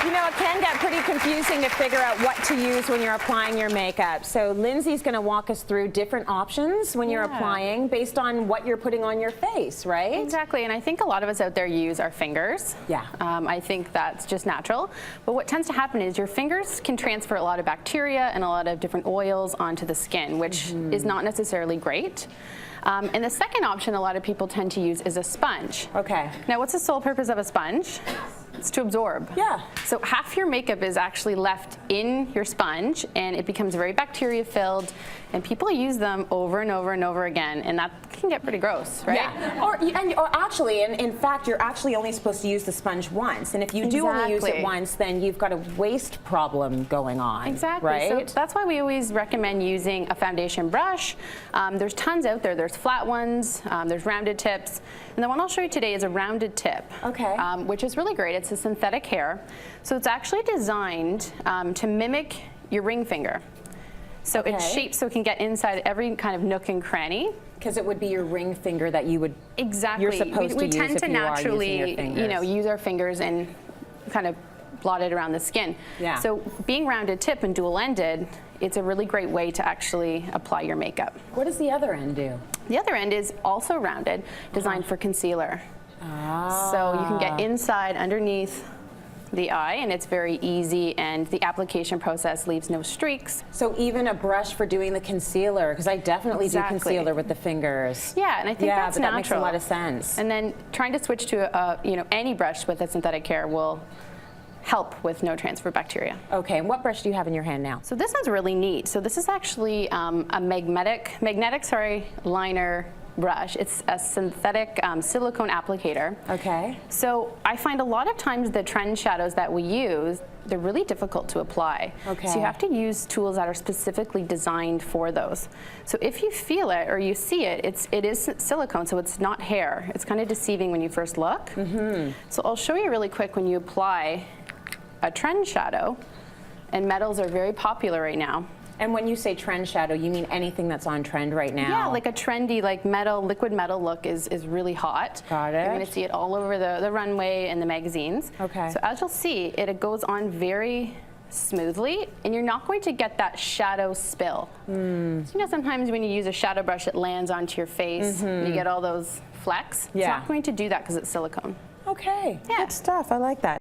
You know, it can get pretty confusing to figure out what to use when you're applying your makeup. So Lyndsay's going to walk us through different options when you're applying based on what you're putting on your face, right? Exactly, and I think a lot of us out there use our fingers. Yeah. I think that's just natural. But what tends to happen is your fingers can transfer a lot of bacteria and a lot of different oils onto the skin, which is not necessarily great. And the second option a lot of people tend to use is a sponge. Okay. Now, what's the sole purpose of a sponge? It's to absorb. Yeah. So half your makeup is actually left in your sponge, and it becomes very bacteria filled, and people use them over and over and over again, and that can get pretty gross, right? Yeah. Or actually, in fact, you're actually only supposed to use the sponge once, and if you do only use it once, then you've got a waste problem going on. Exactly. Right? So that's why we always recommend using a foundation brush. There's tons out there. There's flat ones, there's rounded tips, and the one I'll show you today is a rounded tip. Okay. Which is really great. It's a synthetic hair, so it's actually designed to mimic your ring finger. So it's shaped so it can get inside every kind of nook and cranny. Because it would be your ring finger that you would. Exactly. You're supposed to use tend to if you naturally, are using your fingers. use our fingers and kind of blot it around the skin. Yeah. So being rounded tip and dual ended, it's a really great way to actually apply your makeup. What does the other end do? The other end is also rounded, designed for concealer. So you can get inside underneath the eye, and it's very easy, and the application process leaves no streaks. So even a brush for doing the concealer, because I definitely do concealer with the fingers. Yeah, and I think that's natural. That makes a lot of sense. And then trying to switch to any brush with a synthetic hair will help with no transfer of bacteria. Okay, and what brush do you have in your hand now? So this one's really neat. So this is actually a magnetic liner brush. It's a synthetic silicone applicator. Okay. So I find a lot of times the trend shadows that we use, they're really difficult to apply. Okay. So you have to use tools that are specifically designed for those. So if you feel it or you see it, it is silicone, so it's not hair. It's kind of deceiving when you first look. So I'll show you really quick when you apply a trend shadow, and metals are very popular right now. And when you say trend shadow, you mean anything that's on trend right now? Yeah, like a trendy, like metal, liquid metal look is really hot. Got it. You're going to see it all over the runway and the magazines. Okay. So as you'll see, it goes on very smoothly, and you're not going to get that shadow spill. So, sometimes when you use a shadow brush, it lands onto your face, and you get all those flecks. Yeah. It's not going to do that because it's silicone. Okay, Yeah. good stuff. I like that.